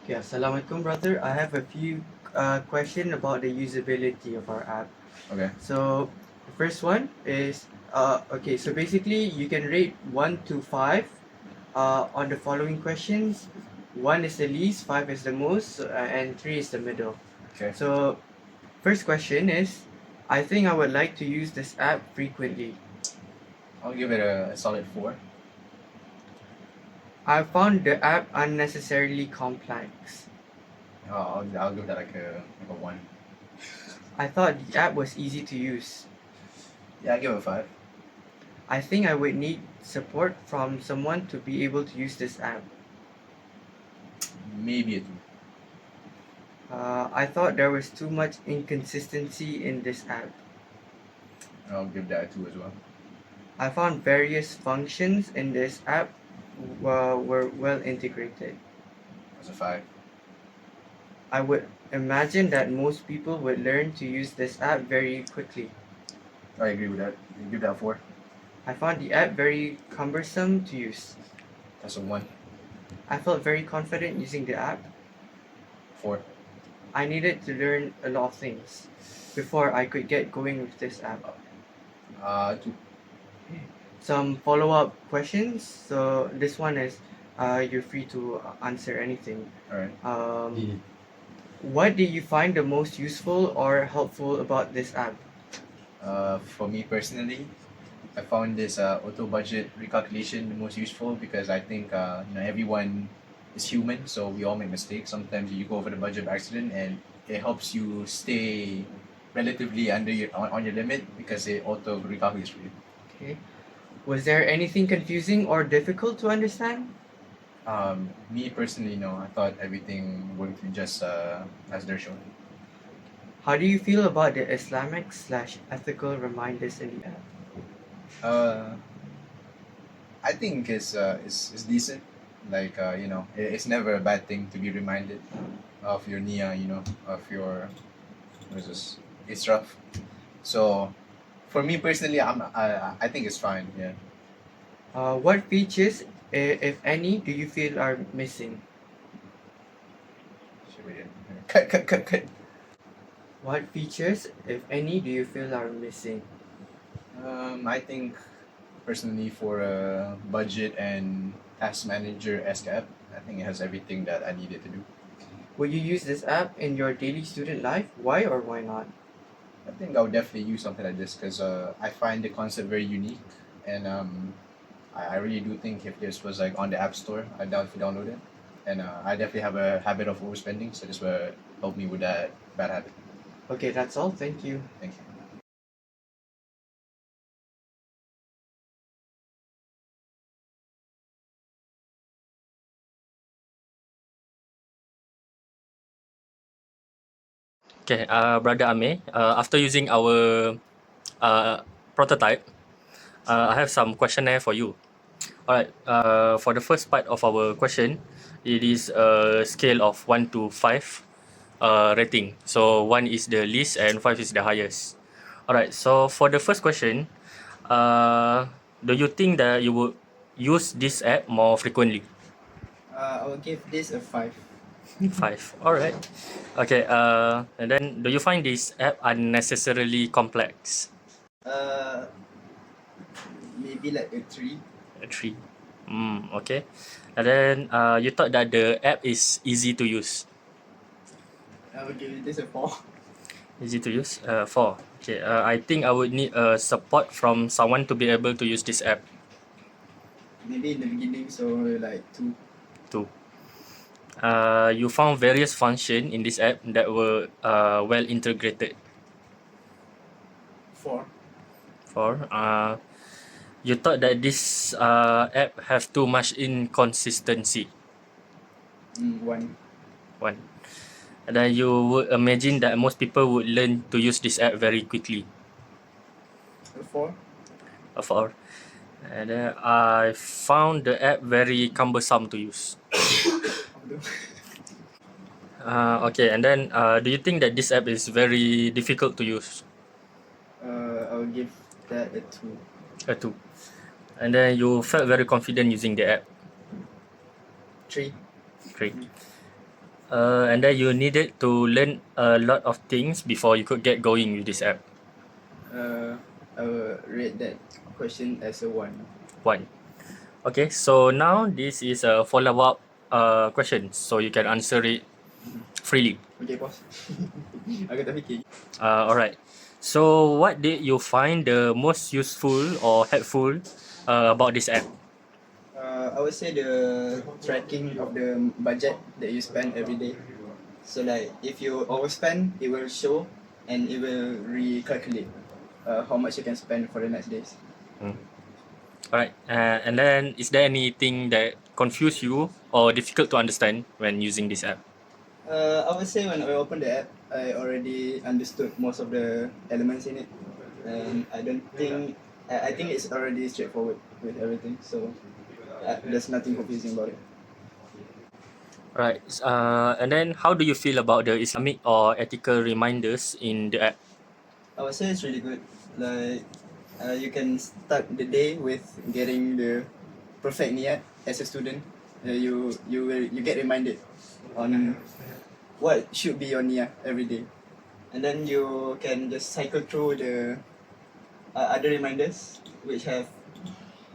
Okay, Assalamualaikum, brother. I have a few question about the usability of our app. Okay. So, the first one is okay. So basically, you can rate 1 to 5 on the following questions. 1 is the least, 5 is the most, and 3 is the middle. Okay. So, first question is, I think I would like to use this app frequently. I'll give it a solid 4. I found the app unnecessarily complex. I'll give that like a 1. I thought the app was easy to use. Yeah, I'll give it a 5. I think I would need support from someone to be able to use this app. Maybe a 2. I thought there was too much inconsistency in this app. I'll give that a 2 as well. I found various functions in this app were well integrated. That's a 5. I would imagine that most people would learn to use this app very quickly. I agree with that. You give that a 4. I found the app very cumbersome to use. That's a 1. I felt very confident using the app. 4. I needed to learn a lot of things before I could get going with this app. 2. Some follow-up questions. So this one is, you're free to answer anything. Alright. What did you find the most useful or helpful about this app? For me personally, I found this auto budget recalculation the most useful because I think everyone is human, so we all make mistakes. Sometimes you go over the budget by accident, and it helps you stay relatively under on your limit because it auto recalculates for you. Okay. Was there anything confusing or difficult to understand? Me personally, no, I thought everything worked just as they're shown. How do you feel about the Islamic/ethical reminders in the app? Uh, I think it's decent. Like it's never a bad thing to be reminded of your nia, of your what is this? It's rough. So for me personally, I think it's fine. Yeah. What features, if any, do you feel are missing? Should we cut. What features, if any, do you feel are missing? I think personally for a budget and task manager esque app, I think it has everything that I needed to do. Will you use this app in your daily student life? Why or why not? I think I would definitely use something like this because I find the concept very unique, and I really do think if this was like on the App Store, I'd definitely download it. And I definitely have a habit of overspending, so this will help me with that bad habit. Okay, that's all. Thank you. Thank you. Okay, Brother Amir, after using our uh, prototype, I have some questionnaire for you. Alright, for the first part of our question, it is a scale of 1 to 5 rating. So 1 is the least and 5 is the highest. Alright, so for the first question, do you think that you would use this app more frequently? I will give this a 5. 5. Alright. Okay, and then do you find this app unnecessarily complex? Uh, Maybe like a 3. A 3. Okay. And then you thought that the app is easy to use. I will give this a 4. Easy to use? 4. Okay. I think I would need support from someone to be able to use this app. Maybe in the beginning, so like 2. 2. You found various functions in this app that were well integrated. 4. 4. You thought that this app have too much inconsistency. 1. 1. And then you would imagine that most people would learn to use this app very quickly. 4. 4. And then I found the app very cumbersome to use. Okay, and then do you think that this app is very difficult to use? I will give that a 2. A 2. And then you felt very confident using the app. 3. 3. And then you needed to learn a lot of things before you could get going with this app. I will rate that question as a 1. 1. Okay, so now this is a follow-up question, so you can answer it freely. Okay, pause. Aku tak fikir. Alright. So what did you find the most useful or helpful about this app? I would say the tracking of the budget that you spend every day. So like if you overspend, it will show and it will recalculate how much you can spend for the next days. Alright. And then is there anything that confused you or difficult to understand when using this app? I would say when I opened the app, I already understood most of the elements in it, and I think it's already straightforward with everything. So there's nothing confusing about it. Right. And then how do you feel about the Islamic or ethical reminders in the app? I would say it's really good. Like you can start the day with getting the perfect niat as a student. You get reminded on what should be your niat every day, and then you can just cycle through the other reminders which have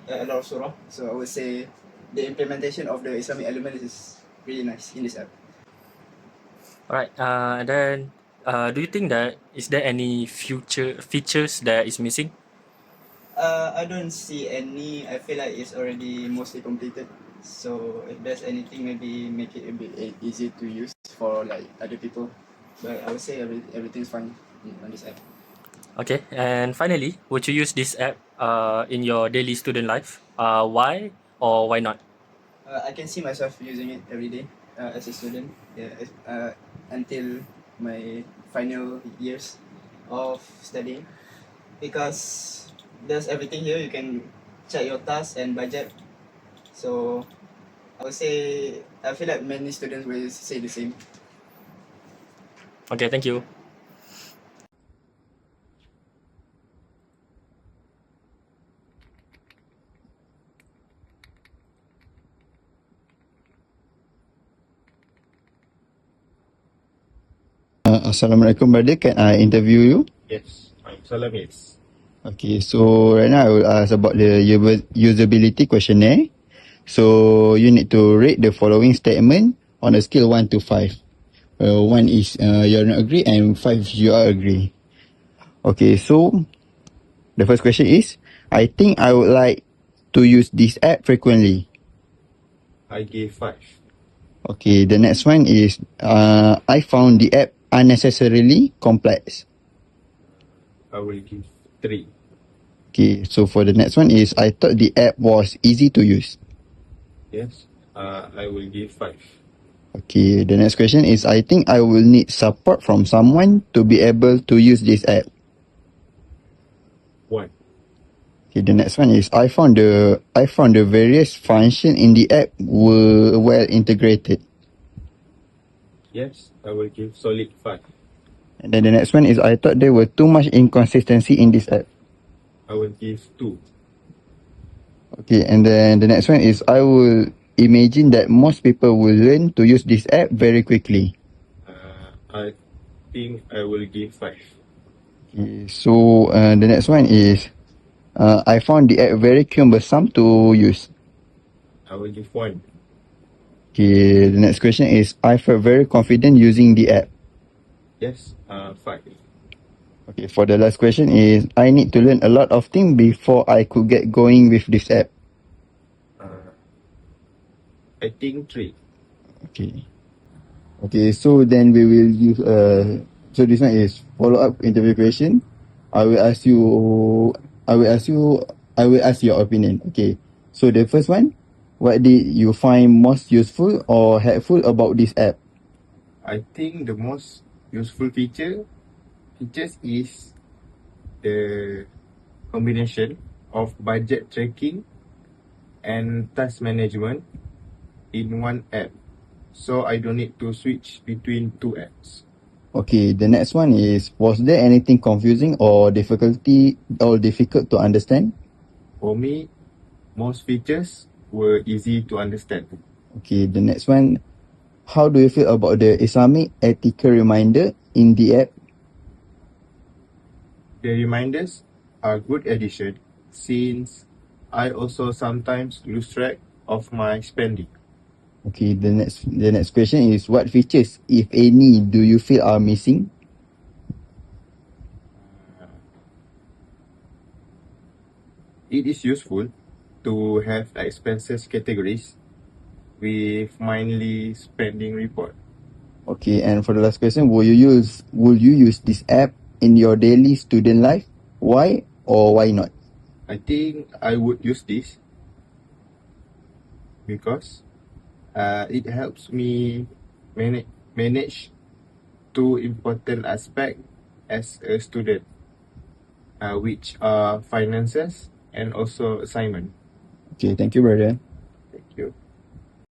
a lot of surah. So I would say the implementation of the Islamic element is really nice in this app. Alright. And then do you think that is there any future features that is missing? I don't see any. I feel like it's already mostly completed. So if there's anything, maybe make it a bit easier to use for like other people. But I would say everything's fine on this app. Okay. And finally, would you use this app in your daily student life? Why or why not? I can see myself using it every day as a student. Yeah, until my final years of studying, because there's everything here. You can check your tasks and budget. So I would say I feel like many students will say the same. Okay, thank you. Assalamualaikum, brother. Can I interview you? Yes, Salam, yes. Okay, so right now I will ask about the usability questionnaire. So you need to rate the following statement on a scale 1 to 5. 1 is you're not agree and 5 you are agree. Okay, so the first question is, I think I would like to use this app frequently. I gave 5. Okay, the next one is I found the app unnecessarily complex. I will give 3. Okay, so for the next one is I thought the app was easy to use. Yes, I will give 5. Okay, the next question is I think I will need support from someone to be able to use this app. 1. Okay, the next one is I found the various function in the app were well integrated. Yes, I will give solid 5. And then the next one is I thought there were too much inconsistency in this app. I will give 2. Okay, and then the next one is I will imagine that most people will learn to use this app very quickly. I think I will give 5. Okay, so the next one is I found the app very cumbersome to use. I will give 1. Okay, the next question is I felt very confident using the app. Yes, 5. Okay, for the last question is I need to learn a lot of things before I could get going with this app. I think 3. Okay. Okay, so then we will use so this one is follow up interview question. I will ask your opinion. Okay. So the first one, what did you find most useful or helpful about this app? I think the most useful features is the combination of budget tracking and task management in one app. So I don't need to switch between 2 apps. Okay, the next one is was there anything confusing or difficult to understand? For me, most features were easy to understand. Okay, the next one, how do you feel about the Islamic ethical reminder in the app? The reminders are good addition since I also sometimes lose track of my spending. Okay, the next question is what features, if any, do you feel are missing? It is useful to have expenses categories with monthly spending report. Okay, and for the last question, will you use this app in your daily student life? Why or why not? I think I would use this because it helps me manage two important aspects as a student, which are finances and also assignment. Okay, thank you, brother.